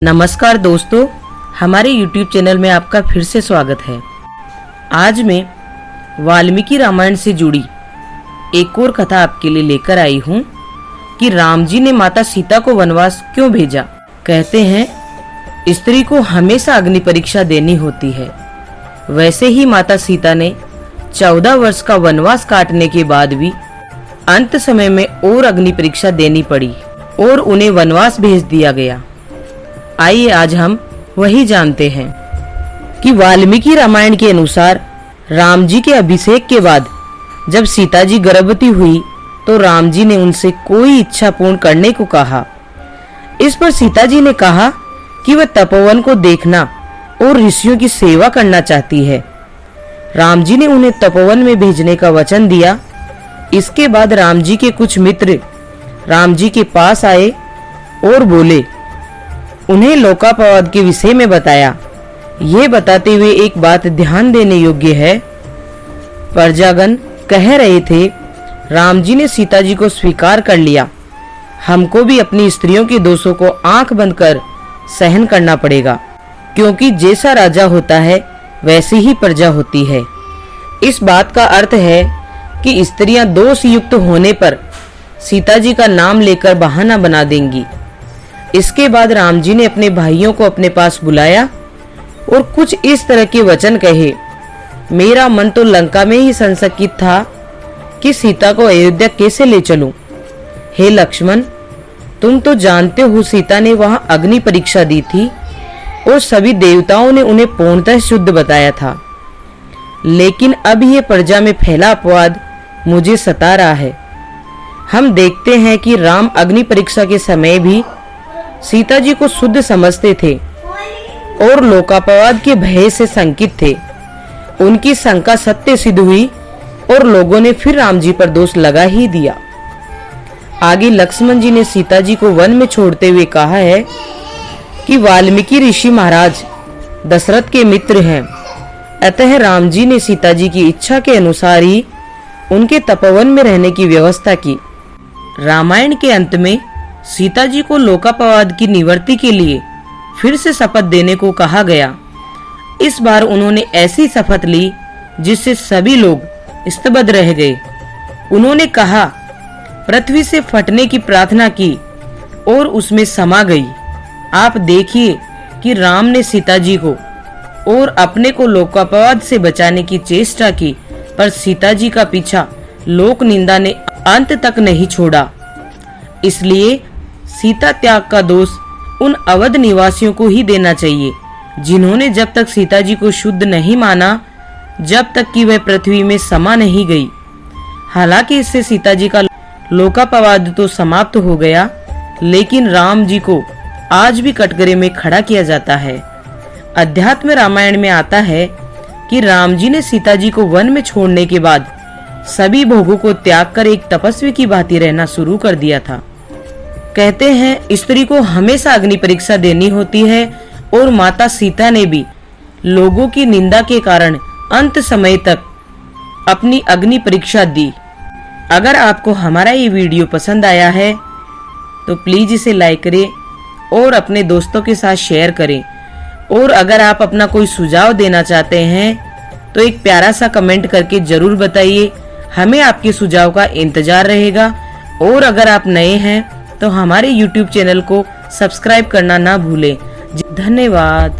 नमस्कार दोस्तों, हमारे YouTube चैनल में आपका फिर से स्वागत है। आज मैं वाल्मीकि रामायण से जुड़ी एक और कथा आपके लिए लेकर आई हूँ कि राम जी ने माता सीता को वनवास क्यों भेजा। कहते हैं स्त्री को हमेशा अग्नि परीक्षा देनी होती है। वैसे ही माता सीता ने 14 वर्ष का वनवास काटने के बाद भी अंत समय में और अग्नि परीक्षा देनी पड़ी और उन्हें वनवास भेज दिया गया। आइए आज हम वही जानते हैं कि वाल्मीकि रामायण के अनुसार राम जी के अभिषेक के बाद जब सीता जी गर्भवती हुई तो राम जी ने उनसे कोई इच्छा पूर्ण करने को कहा। इस पर सीता जी ने कहा कि वह तपोवन को देखना और ऋषियों की सेवा करना चाहती है। राम जी ने उन्हें तपोवन में भेजने का वचन दिया। इसके बाद राम जी के कुछ मित्र राम जी के पास आए और बोले, उन्हें लोकापवाद के विषय में बताया। ये बताते हुए एक बात ध्यान देने योग्य है। प्रजागण कह रहे थे, राम जी ने सीता जी को स्वीकार कर लिया, हमको भी अपनी स्त्रियों के दोषों को आंख बंद कर सहन करना पड़ेगा, क्योंकि जैसा राजा होता है वैसी ही प्रजा होती है। इस बात का अर्थ है कि स्त्रियां दोष युक्त होने पर सीता जी का नाम लेकर बहाना बना देंगी। इसके बाद राम जी ने अपने भाइयों को अपने पास बुलाया और कुछ इस तरह के वचन कहे। मेरा मन तो लंका में ही संशयित था कि सीता को अयोध्या कैसे ले चलूं। हे लक्ष्मण, तुम तो जानते हो सीता ने वहां अग्नि परीक्षा दी थी और सभी देवताओं ने उन्हें पूर्णतः शुद्ध बताया था। लेकिन अब ये प्रजा में फैला अपवाद मुझे सता रहा है। हम देखते हैं कि राम अग्नि परीक्षा के समय भी सीता जी को शुद्ध समझते थे और लोकापवाद के भय से शंकित थे। उनकी शंका सत्य सिद्ध हुई और लोगों ने फिर राम जी पर दोष लगा ही दिया। आगे लक्ष्मण जी ने सीता जी को वन में छोड़ते हुए कहा है कि वाल्मीकि ऋषि महाराज दशरथ के मित्र हैं, अतः राम जी ने सीता जी की इच्छा के अनुसार ही उनके तपोवन में रहने की व्यवस्था की। रामायण के अंत में सीता जी को लोकापवाद की निवृत्ति के लिए फिर से शपथ देने को कहा गया। इस बार उन्होंने ऐसी शपथ ली जिससे सभी लोग स्तब्ध रह गए। उन्होंने कहा, पृथ्वी से फटने की प्रार्थना की और उसमें समा गई। आप देखिए कि राम ने सीता जी को और अपने को लोकापवाद से बचाने की चेष्टा की, पर सीता जी का पीछा लोक निंदा ने अंत तक नहीं छोड़ा। इसलिए सीता त्याग का दोष उन अवध निवासियों को ही देना चाहिए जिन्होंने जब तक सीता जी को शुद्ध नहीं माना, जब तक कि वह पृथ्वी में समा नहीं गई। हालांकि इससे सीता जी का लोकापवाद तो समाप्त हो गया, लेकिन राम जी को आज भी कटघरे में खड़ा किया जाता है। अध्यात्म रामायण में आता है कि राम जी ने सीता जी को वन में छोड़ने के बाद सभी भोगों को त्याग कर एक तपस्वी की भांति रहना शुरू कर दिया था। कहते हैं स्त्री को हमेशा अग्नि परीक्षा देनी होती है और माता सीता ने भी लोगों की निंदा के कारण अंत समय तक अपनी अग्नि परीक्षा दी। अगर आपको हमारा ये वीडियो पसंद आया है तो प्लीज इसे लाइक करें और अपने दोस्तों के साथ शेयर करें। और अगर आप अपना कोई सुझाव देना चाहते हैं तो एक प्यारा सा कमेंट करके जरूर बताइए। हमें आपके सुझाव का इंतजार रहेगा। और अगर आप नए हैं तो हमारे YouTube चैनल को सब्सक्राइब करना ना भूलें। धन्यवाद।